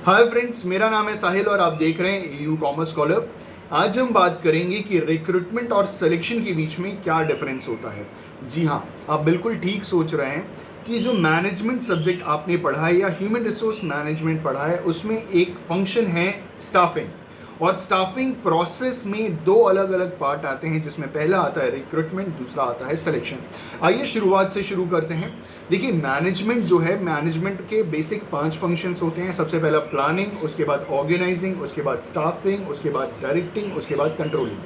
Hi friends, मेरा नाम है साहिल और आप देख रहे हैं यू कॉमर्स स्कॉलर। आज हम बात करेंगे कि रिक्रूटमेंट और सिलेक्शन के बीच में क्या डिफरेंस होता है। जी हाँ, आप बिल्कुल ठीक सोच रहे हैं कि जो मैनेजमेंट सब्जेक्ट आपने पढ़ा है या ह्यूमन रिसोर्स मैनेजमेंट पढ़ा है उसमें एक फंक्शन है स्टाफिंग। और स्टाफिंग प्रोसेस में दो अलग अलग पार्ट आते हैं, जिसमें पहला आता है रिक्रूटमेंट, दूसरा आता है सिलेक्शन। आइए शुरुआत से शुरू करते हैं। देखिए, मैनेजमेंट जो है, मैनेजमेंट के बेसिक 5 फंक्शंस होते हैं। सबसे पहला प्लानिंग, उसके बाद ऑर्गेनाइजिंग, उसके बाद स्टाफिंग, उसके बाद डायरेक्टिंग, उसके बाद controlling.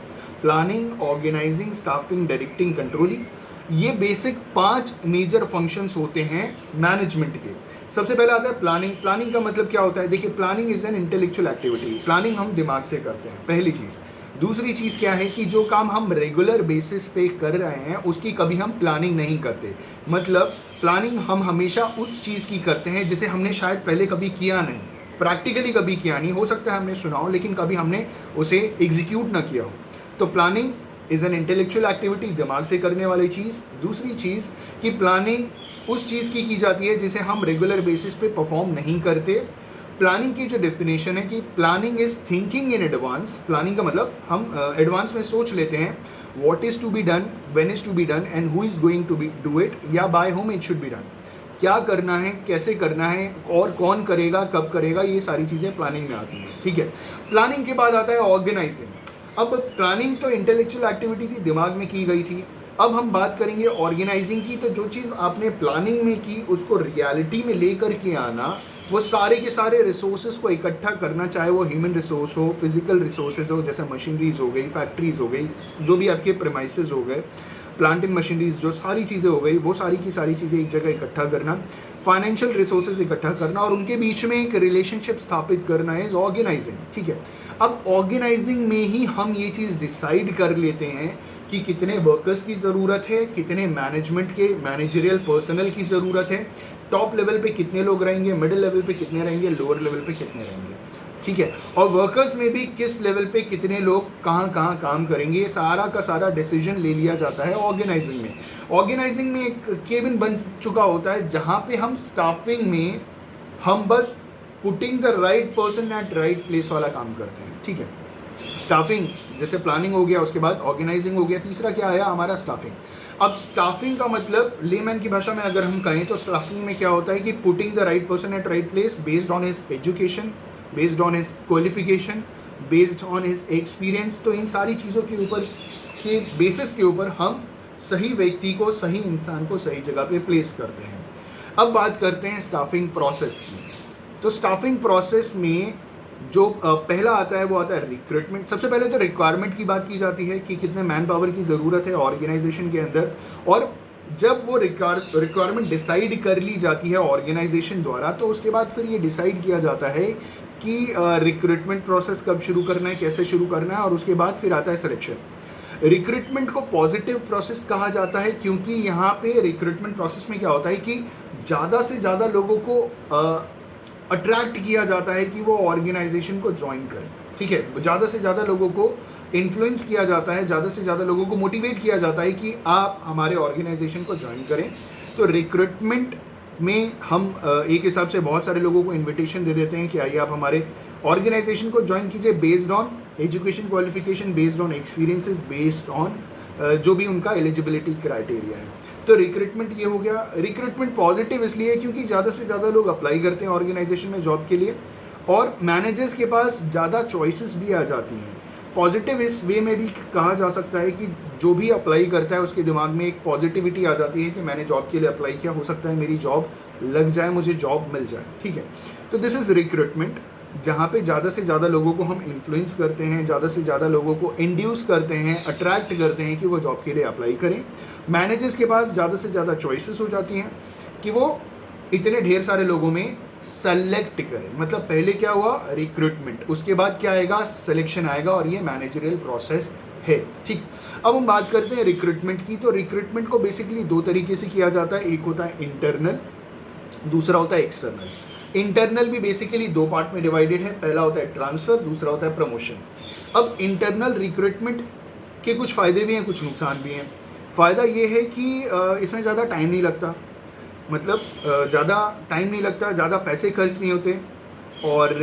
Planning, organising, staffing, directing, controlling, ये बेसिक 5 मेजर फंक्शंस होते हैं मैनेजमेंट के। सबसे पहला आता है प्लानिंग। प्लानिंग का मतलब क्या होता है? देखिए, planning is an intellectual activity. Planning हम दिमाग से करते हैं, पहली चीज़। दूसरी चीज़ क्या है कि जो काम हम रेगुलर बेसिस पे कर रहे हैं उसकी कभी हम प्लानिंग नहीं करते। मतलब प्लानिंग हम हमेशा उस चीज़ की करते हैं जिसे हमने शायद पहले कभी किया नहीं, प्रैक्टिकली कभी किया नहीं, हो सकता है हमने सुना हो लेकिन कभी हमने उसे एग्जीक्यूट ना किया हो। तो planning is an intellectual activity, दिमाग से करने वाली चीज़। दूसरी चीज़ कि प्लानिंग उस चीज़ की जाती है जिसे हम रेगुलर बेसिस पे परफॉर्म नहीं करते। प्लानिंग की जो डेफिनेशन है कि planning is thinking in advance. Planning का मतलब हम एडवांस में सोच लेते हैं what is to be done, when is to be done and who is going to be do it, या by whom it should be done. क्या करना है, कैसे करना है और कौन करेगा, कब करेगा, ये सारी चीज़ें प्लानिंग में आती हैं। ठीक है। प्लानिंग के बाद आता है ऑर्गेनाइजिंग। अब प्लानिंग तो इंटेलेक्चुअल एक्टिविटी थी, दिमाग में की गई थी। अब हम बात करेंगे ऑर्गेनाइजिंग की। तो जो चीज़ आपने प्लानिंग में की उसको रियलिटी में लेकर के आना, वो सारे के सारे रिसोर्सेज को इकट्ठा करना, चाहे वो ह्यूमन रिसोर्स हो, फिजिकल रिसोर्सेज हो, जैसे मशीनरीज हो गई, फैक्ट्रीज हो गई, जो भी आपके प्रेमाइसेस हो गए, प्लांट एंड मशीनरीज, जो सारी चीज़ें हो गई, वो सारी की सारी चीज़ें एक जगह इकट्ठा करना, फाइनेंशियल रिसोर्सेज इकट्ठा करना और उनके बीच में एक रिलेशनशिप स्थापित करना इज ऑर्गेनाइजिंग। ठीक है। अब ऑर्गेनाइजिंग में ही हम ये चीज़ डिसाइड कर लेते हैं कि कितने वर्कर्स की ज़रूरत है, कितने मैनेजमेंट के मैनेजरियल पर्सनल की ज़रूरत है, टॉप लेवल पे कितने लोग रहेंगे, मिडिल लेवल पे कितने रहेंगे, लोअर लेवल पे कितने रहेंगे। ठीक है। और वर्कर्स में भी किस लेवल पे कितने लोग कहाँ कहाँ काम करेंगे, ये सारा का सारा डिसीजन ले लिया जाता है ऑर्गेनाइजिंग में। ऑर्गेनाइजिंग में एक केबिन बन चुका होता है जहाँ पे हम स्टाफिंग में हम बस putting the right person at right place वाला काम करते हैं। ठीक है। स्टाफिंग जैसे प्लानिंग हो गया, उसके बाद ऑर्गेनाइजिंग हो गया, तीसरा क्या आया हमारा स्टाफिंग। अब स्टाफिंग का मतलब लेमैन की भाषा में अगर हम कहें तो स्टाफिंग में क्या होता है कि putting the right person at right place based on his education, based on his qualification, based on his experience. तो इन सारी चीज़ों के ऊपर के बेसिस के ऊपर हम सही व्यक्ति को, सही इंसान को सही जगह पे प्लेस करते हैं। अब बात करते हैं स्टाफिंग प्रोसेस की। तो स्टाफिंग प्रोसेस में जो पहला आता है वो आता है रिक्रूटमेंट। सबसे पहले तो रिक्वायरमेंट की बात की जाती है कि कितने मैन पावर की ज़रूरत है ऑर्गेनाइजेशन के अंदर। और जब वो रिक्वायरमेंट डिसाइड कर ली जाती है ऑर्गेनाइजेशन द्वारा, तो उसके बाद फिर ये डिसाइड किया जाता है कि रिक्रूटमेंट प्रोसेस कब शुरू करना है, कैसे शुरू करना है, और उसके बाद फिर आता है सिलेक्शन। रिक्रूटमेंट को पॉजिटिव प्रोसेस कहा जाता है क्योंकि यहाँ पे रिक्रूटमेंट प्रोसेस में क्या होता है कि ज़्यादा से ज़्यादा लोगों को अट्रैक्ट किया जाता है कि वो ऑर्गेनाइजेशन को ज्वाइन करें। ठीक है। ज़्यादा से ज़्यादा लोगों को इन्फ्लुएंस किया जाता है, ज़्यादा से ज़्यादा लोगों को मोटिवेट किया जाता है कि आप हमारे ऑर्गेनाइजेशन को ज्वाइन करें। तो रिक्रूटमेंट में हम एक हिसाब से बहुत सारे लोगों को इन्विटेशन दे देते हैं कि आइए आप हमारे ऑर्गेनाइजेशन को ज्वाइन कीजिए, based on education qualification, based on experiences, based on जो भी उनका एलिजिबिलिटी क्राइटेरिया है। तो रिक्रूटमेंट ये हो गया। रिक्रूटमेंट पॉजिटिव इसलिए है क्योंकि ज़्यादा से ज़्यादा लोग अप्लाई करते हैं ऑर्गेनाइजेशन में जॉब के लिए और मैनेजर्स के पास ज़्यादा चॉइसेस भी आ जाती हैं। पॉजिटिव इस वे में भी कहा जा सकता है कि जो भी अप्लाई करता है उसके दिमाग में एक पॉजिटिविटी आ जाती है कि मैंने जॉब के लिए अप्लाई किया, हो सकता है मेरी जॉब लग जाए, मुझे जॉब मिल जाए। ठीक है। तो दिस इज़ रिक्रूटमेंट, जहाँ पे ज़्यादा से ज़्यादा लोगों को हम इन्फ्लुएंस करते हैं, ज़्यादा से ज़्यादा लोगों को इंड्यूस करते हैं, अट्रैक्ट करते हैं कि वो जॉब के लिए अप्लाई करें। मैनेजर्स के पास ज़्यादा से ज़्यादा चॉइसेस हो जाती हैं कि वो इतने ढेर सारे लोगों में सेलेक्ट करें। मतलब पहले क्या हुआ रिक्रूटमेंट, उसके बाद क्या आएगा सिलेक्शन आएगा, और ये मैनेजरियल प्रोसेस है। ठीक। अब हम बात करते हैं रिक्रूटमेंट की। तो रिक्रूटमेंट को बेसिकली 2 तरीके से किया जाता है, एक होता है इंटरनल, दूसरा होता है एक्सटर्नल। इंटरनल भी बेसिकली 2 पार्ट में डिवाइडेड है, पहला होता है ट्रांसफ़र, दूसरा होता है प्रमोशन। अब इंटरनल रिक्रूटमेंट के कुछ फ़ायदे भी हैं, कुछ नुकसान भी हैं। फ़ायदा ये है कि इसमें ज़्यादा टाइम नहीं लगता, मतलब ज़्यादा टाइम नहीं लगता, ज़्यादा पैसे खर्च नहीं होते, और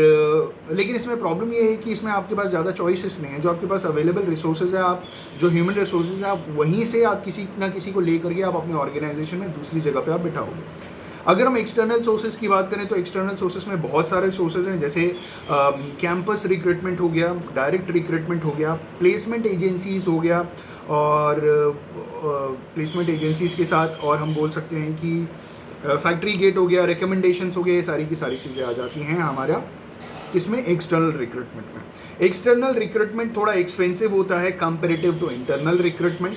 लेकिन इसमें प्रॉब्लम ये है कि इसमें आपके पास ज़्यादा चॉइसेस नहीं है। जो आपके पास अवेलेबल रिसोर्सेज है, आप जो ह्यूमन रिसोर्सेज है, आप वहीं से आप किसी ना किसी को ले करके आप अपनी ऑर्गेनाइजेशन में दूसरी जगह पे आप बिठाओगे। अगर हम एक्सटर्नल सोर्सेज की बात करें तो एक्सटर्नल सोर्सेज में बहुत सारे सोर्सेज हैं, जैसे कैंपस रिक्रूटमेंट हो गया, डायरेक्ट रिक्रूटमेंट हो गया, प्लेसमेंट एजेंसीज हो गया, और प्लेसमेंट एजेंसीज के साथ और हम बोल सकते हैं कि फैक्ट्री गेट हो गया, रिकमेंडेशंस हो गए, ये सारी की सारी चीज़ें आ जाती हैं हमारा इसमें एक्सटर्नल रिक्रूटमेंट में। एक्सटर्नल रिक्रूटमेंट थोड़ा एक्सपेंसिव होता है कंपेरेटिव टू इंटरनल रिक्रूटमेंट।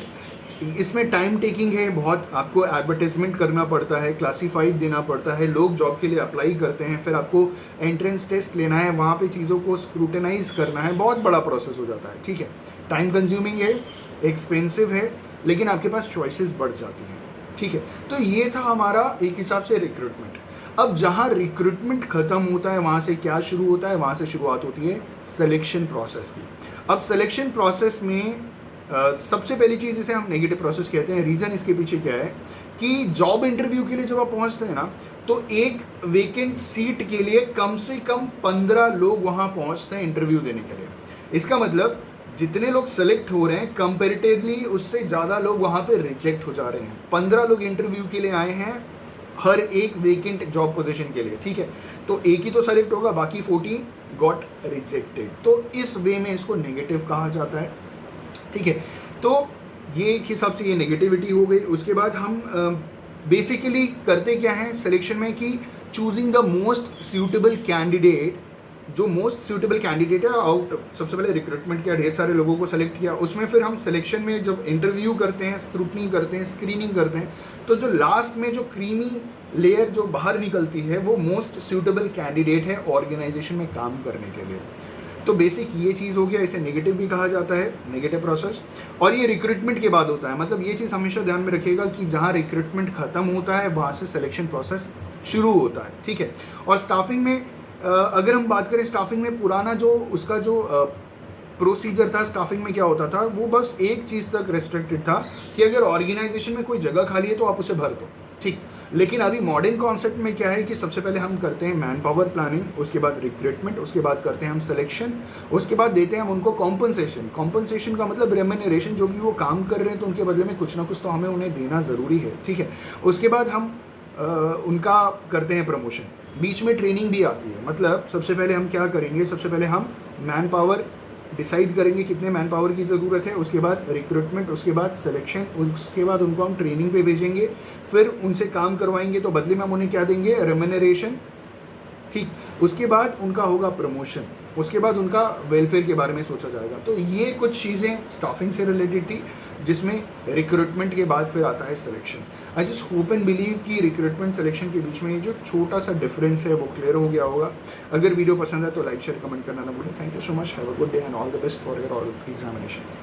इसमें टाइम टेकिंग है बहुत, आपको एडवर्टाइजमेंट करना पड़ता है, क्लासीफाइड देना पड़ता है, लोग जॉब के लिए अप्लाई करते हैं, फिर आपको एंट्रेंस टेस्ट लेना है, वहाँ पे चीज़ों को स्क्रूटनाइज करना है, बहुत बड़ा प्रोसेस हो जाता है। ठीक है, टाइम कंज्यूमिंग है, एक्सपेंसिव है, लेकिन आपके पास चॉइसेस बढ़ जाती हैं। ठीक है, तो ये था हमारा एक हिसाब से रिक्रूटमेंट। अब जहाँ रिक्रूटमेंट खत्म होता है वहाँ से क्या शुरू होता है? वहाँ से शुरुआत होती है सिलेक्शन प्रोसेस की। अब सिलेक्शन प्रोसेस में सबसे पहली चीज़ इसे हम नेगेटिव प्रोसेस कहते हैं। रीज़न इसके पीछे क्या है कि जॉब इंटरव्यू के लिए जब आप पहुँचते हैं ना, तो एक वेकेंट सीट के लिए कम से कम 15 लोग वहाँ पहुँचते हैं इंटरव्यू देने के लिए। इसका मतलब जितने लोग सेलेक्ट हो रहे हैं कंपेरेटिवली उससे ज़्यादा लोग वहाँ पे रिजेक्ट हो जा रहे हैं। 15 लोग इंटरव्यू के लिए आए हैं हर एक वेकेंट जॉब पोजीशन के लिए। ठीक है, तो एक ही तो सेलेक्ट होगा, बाकी 14 गॉट रिजेक्टेड। तो इस वे में इसको नेगेटिव कहा जाता है। ठीक है, तो ये एक हिसाब से ये नेगेटिविटी हो गई। उसके बाद हम बेसिकली करते क्या हैं सिलेक्शन में कि choosing the most suitable candidate. जो मोस्ट सूटेबल कैंडिडेट है आउट, सबसे पहले रिक्रूटमेंट किया, ढेर सारे लोगों को सेलेक्ट किया, उसमें फिर हम सिलेक्शन में जब इंटरव्यू करते हैं, स्क्रूटनी करते हैं, स्क्रीनिंग करते हैं, तो जो लास्ट में जो क्रीमी लेयर जो बाहर निकलती है वो मोस्ट सूटेबल कैंडिडेट है ऑर्गेनाइजेशन में काम करने के लिए। तो बेसिक ये चीज़ हो गया, इसे नेगेटिव भी कहा जाता है, नेगेटिव प्रोसेस। और ये रिक्रूटमेंट के बाद होता है, मतलब ये चीज़ हमेशा ध्यान में रखिएगा कि जहाँ रिक्रूटमेंट खत्म होता है वहाँ से सिलेक्शन प्रोसेस शुरू होता है। ठीक है, और स्टाफिंग में अगर हम बात करें, स्टाफिंग में पुराना जो उसका जो प्रोसीजर था, स्टाफिंग में क्या होता था, वो बस एक चीज़ तक रेस्ट्रिक्टेड था कि अगर ऑर्गेनाइजेशन में कोई जगह खाली है तो आप उसे भर दो। ठीक, लेकिन अभी मॉडर्न कॉन्सेप्ट में क्या है कि सबसे पहले हम करते हैं मैन पावर प्लानिंग, उसके बाद रिक्रूटमेंट, उसके बाद करते हैं हम सिलेक्शन, उसके बाद देते हैं हम उनको कॉम्पनसेशन। कॉम्पनसेशन का मतलब रेम्यूनरेशन, जो भी वो काम कर रहे हैं तो उनके बदले में कुछ ना कुछ तो हमें उन्हें देना ज़रूरी है। ठीक है, उसके बाद हम उनका करते हैं प्रमोशन। बीच में ट्रेनिंग भी आती है, मतलब सबसे पहले हम क्या करेंगे, सबसे पहले हम मैन पावर डिसाइड करेंगे कितने मैन पावर की ज़रूरत है, उसके बाद रिक्रूटमेंट, उसके बाद सिलेक्शन, उसके बाद उनको हम ट्रेनिंग पे भेजेंगे, फिर उनसे काम करवाएंगे तो बदले में हम उन्हें क्या देंगे, रेम्यूनरेशन। ठीक, उसके बाद उनका होगा प्रमोशन, उसके बाद उनका वेलफेयर के बारे में सोचा जाएगा। तो ये कुछ चीज़ें स्टाफिंग से रिलेटेड थी, जिसमें रिक्रूटमेंट के बाद फिर आता है selection. I just hope and believe कि रिक्रूटमेंट सिलेक्शन के बीच में जो छोटा सा डिफरेंस है वो क्लियर हो गया होगा। अगर वीडियो पसंद है तो लाइक शेयर कमेंट करना ना भूलें। Thank you so much, have a good day and all the best for your all examinations.